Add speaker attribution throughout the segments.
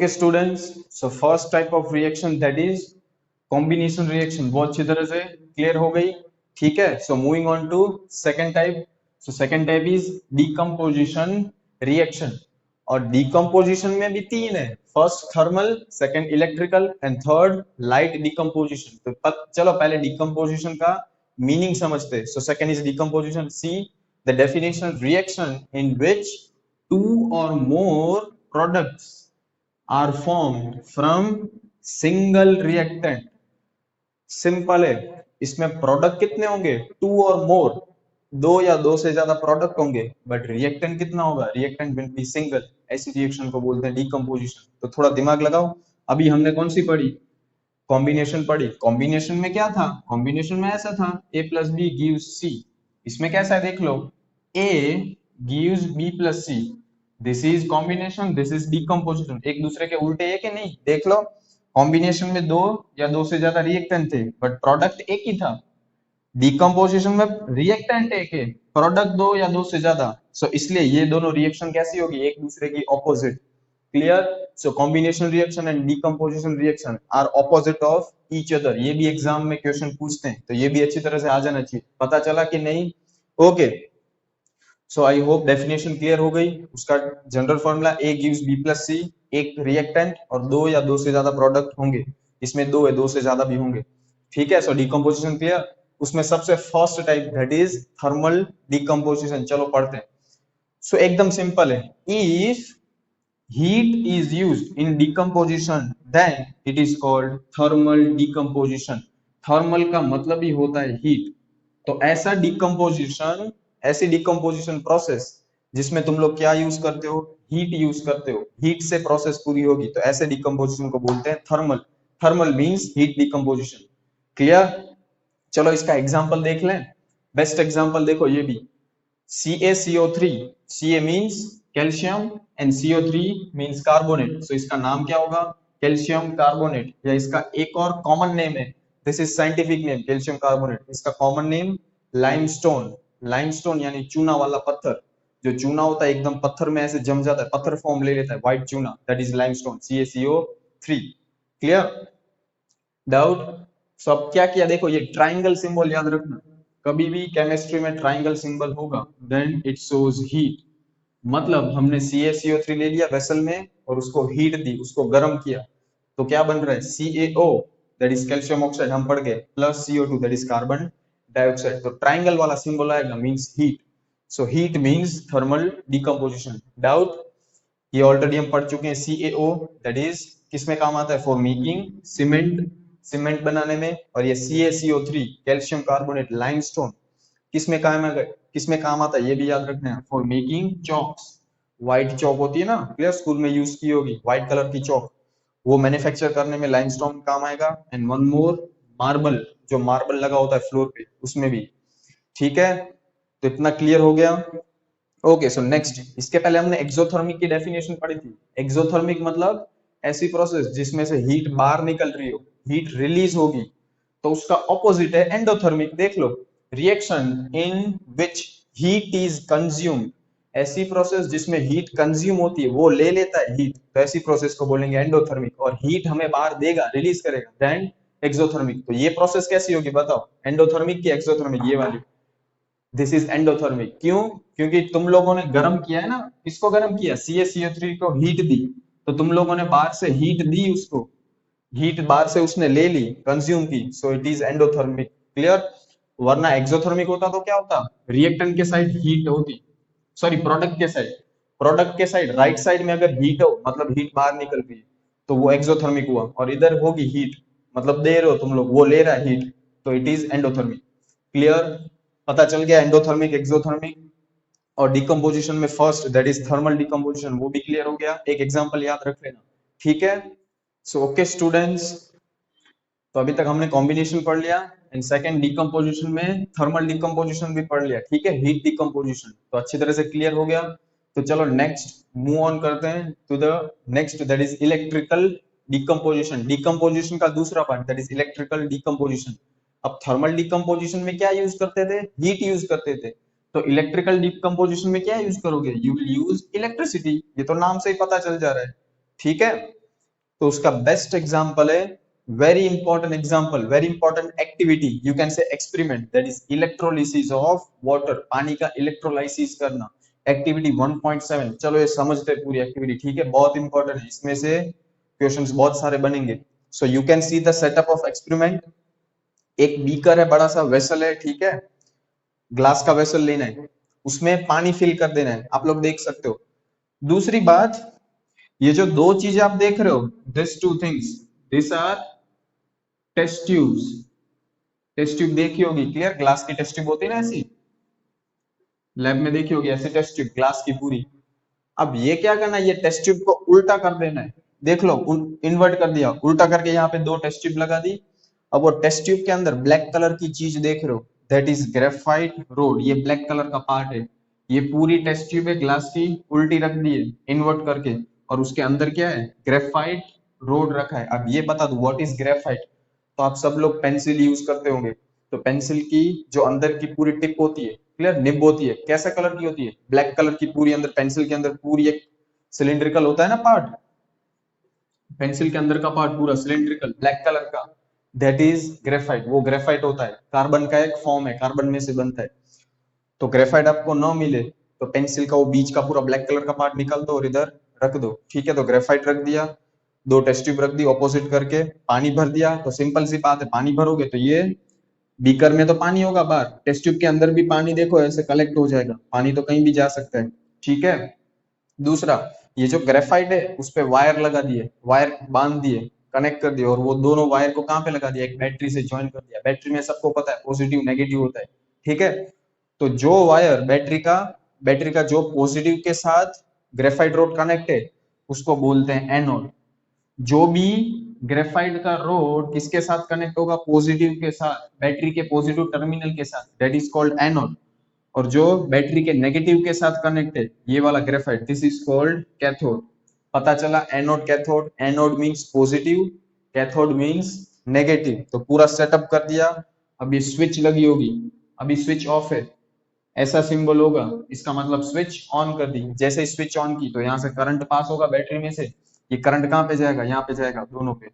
Speaker 1: Okay students, so first type of reaction that is combination reaction, बहुत अच्छी तरह से क्लियर हो गई. ठीक है, so moving on to second type. So second type is decomposition reaction. और decomposition में भी तीन है, first thermal, second electrical and third light decomposition. तो चलो पहले decomposition का मीनिंग समझते हैं. So second is decomposition. See the definition: reaction in which two or more products are formed from single reactant. Simple है, इसमें प्रोडक्ट कितने होंगे? टू और मोर, दो या दो से ज्यादा प्रोडक्ट होंगे, बट रिएक्टेंट कितना होगा? Reactant will be single. ऐसी रिएक्शन को बोलते हैं डिकम्पोजिशन. तो थोड़ा दिमाग लगाओ. अभी हमने कौन सी पढ़ी? कॉम्बिनेशन पढ़ी. कॉम्बिनेशन में क्या था? कॉम्बिनेशन में ऐसा था, A plus B gives C. इसमें कैसा है देख लो, A gives B plus C. This is combination, this is decomposition. एक दूसरे के उल्टे है कि नहीं? देख लो, कॉम्बिनेशन में दो या दो से ज्यादा रिएक्टेंट थे बट प्रोडक्ट एक ही था. डिकम्पोजिशन में रिएक्टेंट एक है, प्रोडक्ट दो या दो से ज्यादा. सो इसलिए ये दोनों रिएक्शन कैसी होगी? एक दूसरे की opposite. Clear? So combination reaction and decomposition reaction are opposite of each other. ये भी एग्जाम में क्वेश्चन पूछते हैं, तो ये भी अच्छी तरह से आ जाना चाहिए. पता चला कि नहीं? Okay, so I hope definition clear हो गई. उसका general formula A gives B plus C. एक रिएक्टेंट और दो या दो से ज्यादा प्रोडक्ट होंगे. इसमें दो है, दो से ज्यादा भी होंगे. ठीक है, सो डिकम्पोजिशन क्लियर. उसमें सबसे first type that is thermal decomposition. चलो पढ़ते हैं. सो एकदम सिंपल है. If heat is used in decomposition then it is called thermal decomposition. Thermal का मतलब ही होता है हीट. तो ऐसा डिकम्पोजिशन, ऐसी डिकम्पोजिशन प्रोसेस जिसमें तुम लोग क्या यूज करते हो? हीट यूज करते हो. हीट से प्रोसेस पूरी होगी, तो ऐसे डिकम्पोजिशन को बोलते हैं thermal. Thermal means heat decomposition. Clear? चलो इसका एग्जांपल देख लें. बेस्ट एग्जांपल देखो ये भी. CaCO3. Ca means calcium and CO3 means carbonate. So इसका नाम क्या होगा? Calcium carbonate. या इसका एक और कॉमन नेम है, this is scientific name, calcium carbonate. इसका कॉमन नेम लाइमस्टोन. लाइमस्टोन यानी चूना वाला पत्थर. जो चूना होता है एकदम पत्थर में ऐसे जम जाता है, पत्थर फॉर्म ले लेता है, व्हाइट चूना, that is limestone. CaCO3. Clear? Doubt? सब क्या किया देखो, ये ट्राइंगल सिंबल याद रखना. कभी भी केमिस्ट्री में ट्राइंगल सिंबल होगा देन इट शोज हीट. मतलब हमने CaCO3 ले लिया वेसल में और उसको हीट दी, उसको गर्म किया, तो क्या बन रहा है? CaO that is calcium oxide, हम पढ़ गए, plus CO2 that is carbon dioxide. तो ट्राइंगल वाला सिंबल आएगा, means heat. So heat means thermal decomposition. Doubt? ये ऑलरेडी हम पढ़ चुके हैं. CaO दैट इज किसमें काम आता है? फॉर मेकिंग सीमेंट, सीमेंट बनाने में. और ये CaCO3 कैल्शियम कार्बोनेट लाइमस्टोन किसमें काम है? किसमें काम आता है? ये भी याद रखना है. For making chalks. White chalk होती है ना, क्लियर? स्कूल में यूज की होगी व्हाइट कलर की चॉक, वो मैन्युफैक्चर करने में लाइमस्टोन काम आएगा. एंड वन मोर, मार्बल, जो मार्बल लगा होता है फ्लोर पे, उसमें भी. ठीक है, तो इतना क्लियर हो गया. ओके, सो नेक्स्ट, इसके पहले हमने एक्सोथर्मिक की डेफिनेशन पढ़ी थी. एक्सोथर्मिक मतलब ऐसी प्रोसेस जिसमें से हीट बाहर निकल रही हो, हीट रिलीज होगी. तो उसका ऑपोजिट है एंडोथर्मिक. देख लो, reaction in which heat is consumed. ऐसी प्रोसेस जिसमें हीट कंज्यूम होती है, वो ले लेता है हीट, तो ऐसी प्रोसेस को बोलेंगे एंडोथर्मिक. और हीट हमें बाहर देगा, रिलीज करेगा, देन एक्सोथर्मिक. तो ये प्रोसेस कैसी होगी बताओ? एंडोथर्मिक की एक्सोथर्मिक? ये वाली, दिस इज एंडोथर्मिक. क्यों? क्योंकि तुम लोगों ने गर्म किया है ना, इसको गर्म किया, CaCO3 को हीट दी, तो तुम लोगों ने बाहर से हीट दी, उसको हीट बाहर से उसने ले ली, कंज्यूम की, so it is endothermic. Clear? वरना एक्सोथर्मिक होता तो क्या होता? रिएक्टेंट के साइड हीट होती, सॉरी प्रोडक्ट के साइड, प्रोडक्ट के साइड राइट साइड में अगर हीट हो, मतलब हीट बाहर निकल गई, तो वो एक्सोथर्मिक हुआ. और इधर होगी हीट, मतलब दे रहे हो तुम लोग, वो ले रहा है हीट, तो इट इज एंडोथर्मिक. क्लियर? पता चल गया एंडोथर्मिक, एक्सोथर्मिक. और डिकम्पोजिशन में first that is thermal decomposition, वो भी क्लियर हो गया. एक एग्जांपल याद रख लेना. ठीक है, सो ओके स्टूडेंट्स, तो अभी तक हमने कॉम्बिनेशन पढ़ लिया एंड सेकंड डिकम्पोजिशन में थर्मल डिकम्पोजिशन भी पढ़ लिया. ठीक है, हीट डिकम्पोजिशन तो अच्छी तरह से क्लियर हो गया. तो चलो नेक्स्ट मूव ऑन करते हैं to the next that is electrical decomposition. Decomposition का दूसरा part that is electrical decomposition. अब थर्मल डिकम्पोजिशन में क्या यूज करते थे? हीट यूज करते थे. तो इलेक्ट्रिकल डिकम्पोजिशन में क्या यूज करोगे? You will use electricity. ये तो नाम से ही पता चल जा रहा है. ठीक है, तो उसका बेस्ट एग्जांपल है, very important example, very important activity, you can say experiment, that is electrolysis of water, पानी का इलेक्ट्रोलाइसिस करना, एक्टिविटी 1.7। चलो ये समझते हैं पूरी एक्टिविटी, ठीक है, बहुत इंपॉर्टेंट है, इसमें से क्वेश्चंस बहुत सारे बनेंगे। So you can see the setup of experiment. एक बीकर है, बड़ा सा वेसल है, ठीक है, ग्लास का वेसल लेना है, उसमें पानी फिल कर देना है, आप लोग देख सकते हो। दूसरी बात, ये जो दो चीजें आप देख रहे हो, this two things, this are test tubes. Test tube देखी होगी, क्लियर, ग्लास की टेस्ट ट्यूब होती है ना ऐसी, लैब में देखी होगी ऐसी टेस्ट ट्यूब ग्लास की पूरी। अब ये क्या करना है, ये टेस्ट ट्यूब को उल्टा कर देना है, देख लो, इन्वर्ट कर दिया, उल्टा करके यहाँ पे दो टेस्ट ट्यूब लगा दी। अब वो टेस्ट ट्यूब के अंदर ब्लैक कलर की चीज देख रहे हो, दैट इज ग्रेफाइट रोड, ये ब्लैक कलर का पार्ट है। ये पूरी टेस्ट ट्यूब है ग्लास की, उल्टी रख दी है इन्वर्ट करके, और उसके अंदर क्या है, ग्रेफाइट रोड रखा है। अब ये बता दो व्हाट इज ग्रेफाइट। तो आप सब लोग पेंसिल यूज करते होंगे, तो पेंसिल की जो अंदर की पूरी टिप होती है, क्लियर, निब होती है, कैसा कलर की होती है, ब्लैक कलर की पूरी, अंदर पेंसिल के अंदर पूरी एक सिलिंड्रिकल होता है ना पार्ट, पेंसिल के अंदर का पार्ट पूरा सिलिंड्रिकल ब्लैक कलर का, दैट इज ग्रेफाइट। वो ग्रेफाइट होता है, कार्बन का एक फॉर्म है, कार्बन में से बनता है। तो ग्रेफाइट आपको न मिले तो पेंसिल का वो बीच का पूरा ब्लैक कलर का पार्ट निकाल दो और इधर रख दो, ठीक है। तो ग्रेफाइट रख दिया, दो टेस्ट ट्यूब रख दी ऑपोजिट करके, पानी भर दिया, तो सिंपल सी बात है, पानी भरोगे तो ये बीकर में तो पानी होगा, बाहर टेस्ट ट्यूब के अंदर भी पानी देखो ऐसे कलेक्ट हो जाएगा, पानी तो कहीं भी जा सकता है, ठीक है। दूसरा, ये जो ग्रेफाइट है उस पे वायर लगा दिए, वायर बांध दिए, कनेक्ट कर दिए, और वो दोनों वायर को कहाँ पे लगा दिया, एक बैटरी से ज्वाइन कर दिया। बैटरी में सबको पता है पॉजिटिव नेगेटिव होता है, ठीक है। तो जो वायर बैटरी का जो पॉजिटिव के साथ ग्रेफाइट रोड कनेक्ट है उसको बोलते हैं एनोड। जो भी ग्रेफाइट का रोड किसके साथ कनेक्ट होगा, पॉजिटिव के साथ, बैटरी के पॉजिटिव टर्मिनल के साथ, दैट इज कॉल्ड एनोड। और जो बैटरी के नेगेटिव के साथ कनेक्ट है, ये वाला graphite, this is called cathode. पता चला, anode cathode, anode means positive, cathode means negative. तो पूरा सेटअप कर दिया। अभी स्विच लगी होगी, अभी स्विच ऑफ है, ऐसा सिंबल होगा, इसका मतलब स्विच ऑन कर दी। जैसे स्विच ऑन की तो यहाँ से करंट पास होगा बैटरी में से, ये करंट कहाँ पे जाएगा, यहाँ पे जाएगा, दोनों पे,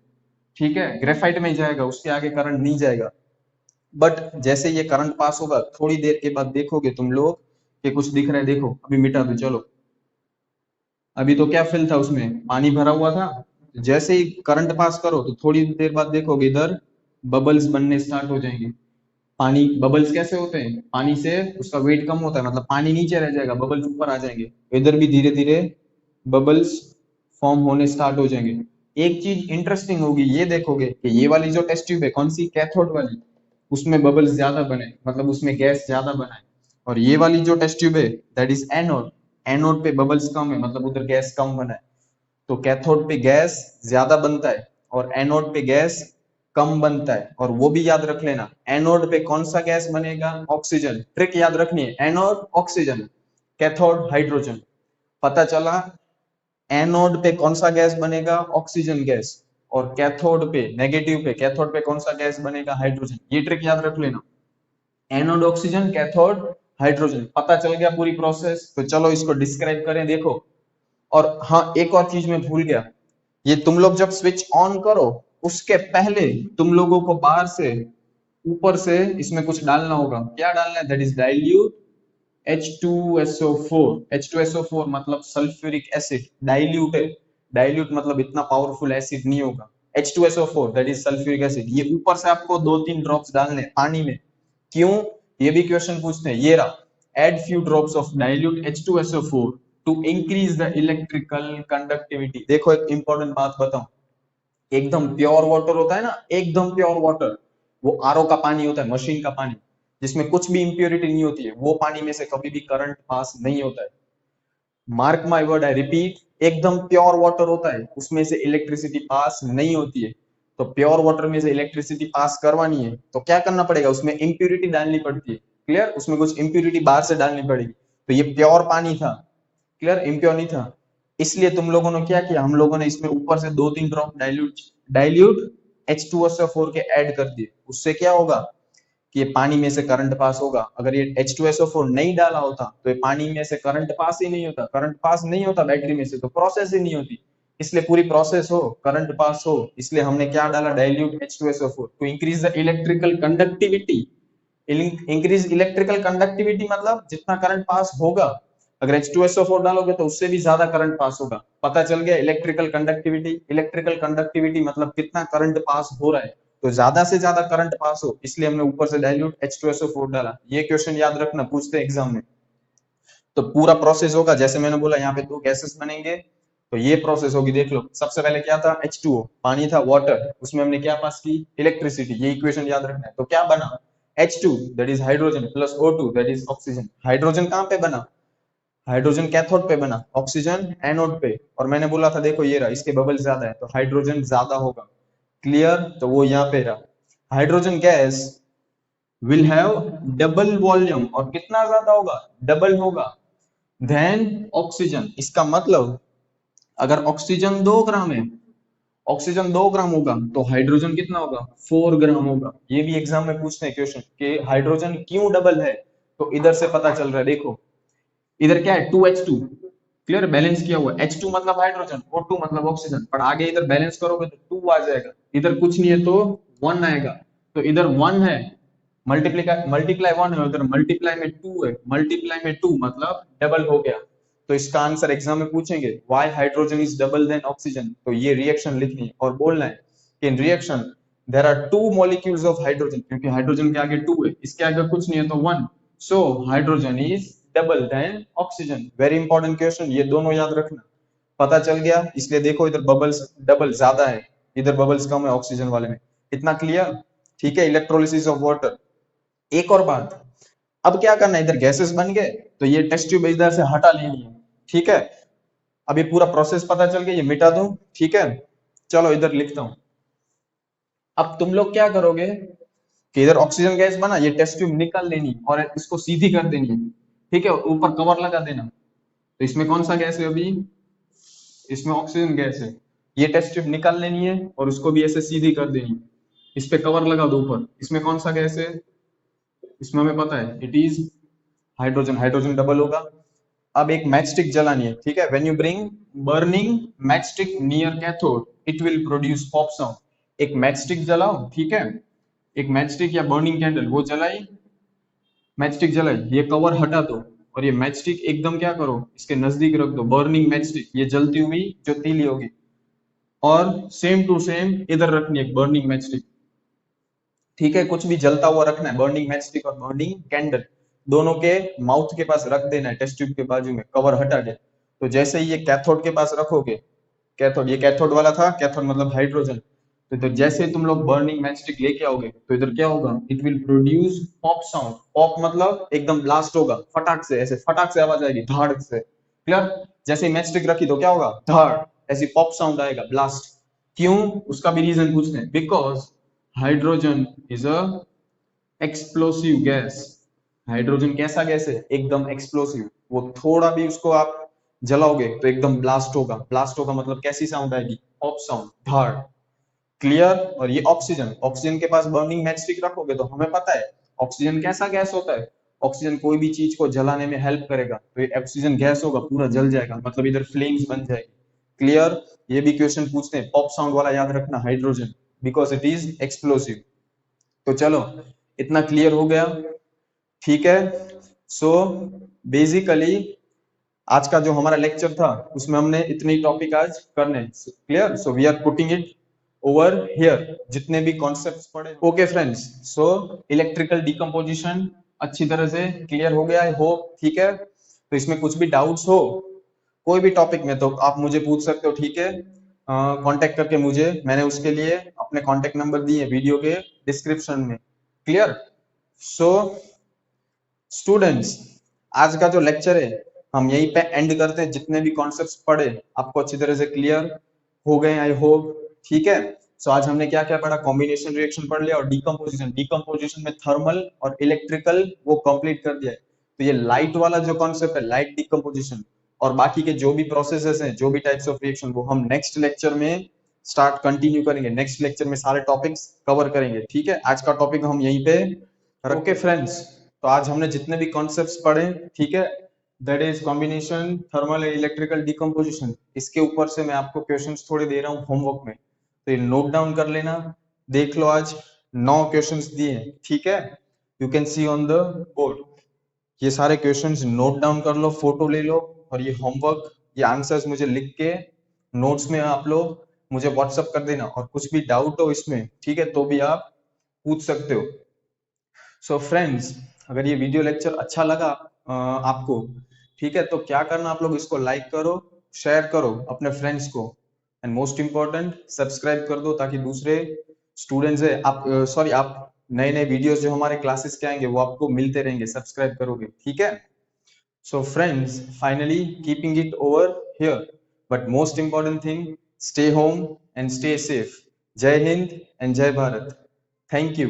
Speaker 1: ठीक है, ग्रेफाइट में ही जाएगा, उसके आगे करंट नहीं जाएगा। बट जैसे ये करंट पास होगा, थोड़ी देर के बाद देखोगे तुम लोग कि कुछ दिख रहा है, देखो, अभी मिटा दो, चलो, अभी तो क्या फिल था उसमें, पानी भरा हुआ था। जैसे ही करंट पास करो तो थोड़ी देर बाद देखोगे इधर बबल्स बनने स्टार्ट हो जाएंगे। पानी, बबल्स कैसे होते हैं, पानी से उसका वेट कम होता है, मतलब पानी नीचे रह जाएगा, बबल्स ऊपर आ जाएंगे, इधर भी धीरे धीरे बबल्स फॉर्म होने स्टार्ट हो जाएंगे। एक चीज इंटरेस्टिंग होगी, ये देखोगे कि ये वाली जो टेस्ट ट्यूब है, कौन सी, कैथोड वाली, उसमें बबल्स ज्यादा बने, मतलब उसमें गैस ज्यादा बना है। और ये वाली जो टेस्ट ट्यूब है, दैट इज एनोड, एनोड पे बबल्स कम है, मतलब उधर गैस कम बना है। तो कैथोड पे गैस ज्यादा बनता है और एनोड पे गैस कम बनता है। और वो भी याद रख लेना, एनोड पे कौन सा गैस बनेगा, ऑक्सीजन। ट्रिक याद रखनी है, एनोड ऑक्सीजन, कैथोड हाइड्रोजन। पता चला, एनोड पे कौन सा गैस बनेगा, ऑक्सीजन गैस, और कैथोड पे, नेगेटिव पे, कैथोड पे कौन सा गैस बनेगा, हाइड्रोजन। ये ट्रिक याद रख लेना, एनोड ऑक्सीजन, कैथोड हाइड्रोजन। पता चल गया पूरी प्रोसेस। तो चलो इसको डिस्क्राइब करें, देखो। और हाँ, एक और चीज मैं भूल गया, ये तुम लोग जब स्विच ऑन करो उसके पहले तुम लोगों को बाहर से, ऊपर से इसमें कुछ डालना होगा। क्या डालना है, that is dilute H2SO4। H2SO4 मतलब सल्फ्यूरिक एसिड, डाइल्यूट है, डाइल्यूट मतलब इतना पावरफुल एसिड नहीं होगा। H2SO4 that is sulphuric acid, ये ऊपर से आपको 2-3 ड्रॉप्स डालने पानी में। क्यों, ये भी क्वेश्चन पूछते हैं, ये रहा, add few drops of dilute H2SO4 to increase the electrical conductivity. देखो एक इंपॉर्टेंट बात बताऊं, एकदम प्योर वाटर होता है ना, एकदम प्योर वाटर, वो आरओ का पानी होता है, मशीन का पानी, जिसमें कुछ भी इंप्योरिटी नहीं होती है, वो पानी में से कभी भी करंट पास नहीं होता है। Mark my word, I repeat, एकदम प्योर वाटर होता है, उसमें से इलेक्ट्रिसिटी पास नहीं होती है। तो प्योर वाटर में से इलेक्ट्रिसिटी पास करवानी है तो क्या करना पड़ेगा, उसमें इंप्योरिटी डालनी पड़ती है, क्लियर, उसमें कुछ इंप्योरिटी बाहर से डालनी पड़ेगी। तो ये प्योर पानी था, क्लियर, इम्प्योर नहीं था। इसलिए तुम लोगों ने क्या किया, हम लोगों ने इसमें ऊपर से 2-3 ड्रॉप डाइल्यूट H2SO4 के ऐड कर दिए। उससे क्या होगा कि ये पानी में से करंट पास होगा। अगर ये H2SO4 नहीं डाला होता तो ये पानी में से करंट पास ही नहीं होता, करंट पास नहीं होता बैटरी में से, तो प्रोसेस ही नहीं होती। इसलिए पूरी प्रोसेस हो, करंट पास हो, इसलिए हमने क्या डाला, dilute H2SO4 to increase the electrical conductivity. Increase electrical conductivity मतलब जितना करंट पास होगा, अगर H2SO4 डालोगे तो उससे भी ज्यादा करंट पास होगा। पता चल गया इलेक्ट्रिकल कंडक्टिविटी। इलेक्ट्रिकल कंडक्टिविटी मतलब कितना करंट पास हो रहा है, तो ज्यादा से ज्यादा करंट पास हो, इसलिए हमने ऊपर से डाइल्यूट H2SO4 डाला। ये क्वेश्चन याद रखना, पूछते हैं एग्जाम में। तो पूरा प्रोसेस होगा, जैसे मैंने बोला यहाँ पे दो गैसेस बनेंगे, तो ये प्रोसेस होगी। देख लो, सबसे पहले क्या था, H2O पानी था, वाटर, उसमें हमने क्या पास की, इलेक्ट्रिसिटी। ये इक्वेशन याद रखना है। तो क्या बना, H2 that is hydrogen plus O2 that is oxygen. Hydrogen कहाँ पे बना, हाइड्रोजन कैथोड पे बना, ऑक्सीजन एनोड पे। और मैंने बोला था देखो ये रहा, इसके बबल ज्यादा है तो हाइड्रोजन ज्यादा होगा। क्लियर, तो वो यहाँ पे रहा। Hydrogen gas will have double volume, और कितना ज्यादा होगा, डबल होगा, देन ऑक्सीजन। इसका मतलब अगर ऑक्सीजन 2 ग्राम है, ऑक्सीजन 2 ग्राम होगा, तो हाइड्रोजन कितना होगा, 4 ग्राम होगा। ये भी एग्जाम में पूछते हैं क्वेश्चन कि हाइड्रोजन क्यों डबल है, तो इधर से पता चल रहा है। देखो इधर क्या है, 2H2, क्लियर, बैलेंस किया हुआ। H2 मतलब हाइड्रोजन, O2 मतलब ऑक्सीजन, पर आगे इधर बैलेंस करोगे तो 2 आ जाएगा, इधर कुछ नहीं है तो 1 आएगा। तो इधर 1 है, मल्टीप्लाई मल्टीप्लाई 1 है, उधर मल्टीप्लाई में 2 है, मल्टीप्लाई में 2 मतलब डबल हो गया। तो इसका आंसर एग्जाम में पूछेंगे, why hydrogen is double then oxygen. तो ये रिएक्शन लिखनी है और बोलना है कि in reaction there are 2 molecules of hydrogen, क्योंकि हाइड्रोजन के आगे 2 है, इसके आगे कुछ नहीं है तो 1, so hydrogen is double then oxygen. Very important question, ये दोनों याद रखना। पता चल गया, इसलिए देखो इधर बबल्स डबल ज्यादा है, इधर बबल्स कम है ऑक्सीजन वाले में। इतना क्लियर, ठीक है। Electrolysis of water. एक और बात, अब क्या करना है, इधर गैसेस बन गए तो ये टेस्ट ट्यूब इधर से हटा लेनी है, ठीक है। अब ये पूरा प्रोसेस पता चल गया, ये मिटा दूं, ठीक है। चलो इधर लिखता हूं। अब तुम लोग क्या करोगे कि इधर ऑक्सीजन गैस बना, ये टेस्ट ट्यूब निकाल लेनी और इसको सीधी कर देनी है, ठीक है, ऊपर कवर लगा देना। तो इसमें कौन सा गैस है अभी, इसमें ऑक्सीजन गैस है। ये टेस्ट ट्यूब निकाल लेनी है और उसको भी ऐसे सीधी कर देनी है, इस पे कवर लगा दो ऊपर। इसमें कौन सा गैस है, इसमें हमें पता है it is hydrogen, hydrogen double होगा। अब एक मैच स्टिक जलानी है, ठीक है। When you bring burning match stick near cathode it will produce pop sound. एक मैच स्टिक जलाओ, ठीक है, एक मैच स्टिक या बर्निंग कैंडल वो जलाई, मैच स्टिक जलाई, ये कवर हटा दो और ये मैच स्टिक एकदम क्या करो, इसके नजदीक रख दो, बर्निंग मैच स्टिक, ये जलती हुई जो तीली होगी। और सेम टू सेम इधर रखनी है बर्निंग मैच स्टिक, ठीक है, कुछ भी जलता हुआ रखना है, बर्निंग मैच स्टिक और बर्निंग कैंडल दोनों के माउथ के पास रख देना है, टेस्ट ट्यूब के बाजू में, कवर हटा दे। तो जैसे ही ये कैथोड के पास रखोगे, कैथोड, ये कैथोड वाला था, कैथोड मतलब हाइड्रोजन, तो इधर जैसे तुम लोग बर्निंग मैच स्टिक लेके आओगे तो इधर क्या होगा, it will produce pop sound. Pop मतलब एकदम ब्लास्ट होगा, फटाक से, ऐसे फटाक से आवाज आएगी, धाड़ से, क्लियर। जैसे ही मैच स्टिक रखी तो क्या होगा, धाड़, ऐसी पॉप साउंड आएगा, ब्लास्ट। क्यों, उसका भी रीजन पूछते हैं, because hydrogen is a explosive gas. Hydrogen कैसा गैस है, एकदम एक्सप्लोसिव, वो थोड़ा भी उसको आप जलाओगे तो एकदम ब्लास्ट होगा। ब्लास्ट होगा मतलब कैसी साउंड आएगी, पॉप साउंड, धाड़, क्लियर। और ये ऑक्सीजन, ऑक्सीजन के पास बर्निंग मैच स्टिक रखोगे तो हमें पता है ऑक्सीजन कैसा गैस होता है, ऑक्सीजन कोई भी चीज को जलाने में हेल्प करेगा, तो ये ऑक्सीजन गैस होगा, पूरा जल जाएगा, मतलब इधर फ्लेम्स बन जाएगी, क्लियर। ये भी क्वेश्चन पूछते हैं, पॉप साउंड वाला याद रखना, hydrogen, because it is explosive. तो चलो इतना क्लियर हो गया, ठीक है। सो बेसिकली आज का जो हमारा लेक्चर था उसमें हमने इतने ही टॉपिक आज करने, clear. So we are putting it over here, जितने भी कॉन्सेप्ट्स पढ़े। Okay friends, so electrical decomposition अच्छी तरह से क्लियर हो गया, आई होप, ठीक है। तो इसमें कुछ भी डाउट्स हो कोई भी टॉपिक में तो आप मुझे पूछ सकते हो, ठीक है। कांटेक्ट करके मुझे, मैंने उसके लिए अपने कांटेक्ट नंबर दिए वीडियो के डिस्क्रिप्शन में, क्लियर। सो स्टूडेंट्स, आज का जो लेक्चर है हम यहीं पे एंड करते हैं। जितने भी कॉन्सेप्ट्स पढ़े आपको अच्छी तरह से क्लियर हो गए, आई होप, ठीक है। सो आज हमने क्या क्या पढ़ा, कॉम्बिनेशन रिएक्शन पढ़ लिया और डिकम्पोजिशन। डिकम्पोजिशन में थर्मल और इलेक्ट्रिकल वो कंप्लीट कर दिया है। तो ये लाइट वाला जो कॉन्सेप्ट है, लाइट डिकम्पोजिशन, और बाकी के जो भी प्रोसेसेस हैं, जो भी टाइप्स ऑफ रिएक्शन, वो हम नेक्स्ट लेक्चर में स्टार्ट कंटिन्यू करेंगे। नेक्स्ट लेक्चर में सारे टॉपिक्स कवर करेंगे, ठीक है। आज का टॉपिक हम यहीं पे, ओके फ्रेंड्स। तो आज हमने जितने भी कॉन्सेप्ट्स पढ़े, ठीक है, that is combination thermal and electrical decomposition. इसके ऊपर से मैं आपको क्वेश्चंस थोड़े दे रहा हूँ होमवर्क में, तो ये नोट डाउन कर लेना। देख लो, आज 9 क्वेश्चंस दिए हैं, ठीक है, you can see on the board. ये सारे क्वेश्चंस नोट डाउन कर लो, फोटो ले लो, और ये होमवर्क, ये आंसर्स मुझे लिख के नोट्स में आप लोग मुझे व्हाट्सअप कर देना, और कुछ भी डाउट हो इसमें, ठीक है, तो भी आप पूछ सकते हो। सो फ्रेंड्स, अगर ये वीडियो लेक्चर अच्छा लगा आपको, ठीक है, तो क्या करना, आप लोग इसको लाइक करो, शेयर करो अपने फ्रेंड्स को, एंड मोस्ट इंपॉर्टेंट सब्सक्राइब कर दो, ताकि दूसरे स्टूडेंट्स है आप सॉरी आप नए नए वीडियोस जो हमारे क्लासेस के आएंगे वो आपको मिलते रहेंगे, सब्सक्राइब करोगे, ठीक है। So friends, finally keeping it over here, but most important thing, stay home and stay safe. जय हिंद एंड जय भारत। Thank you.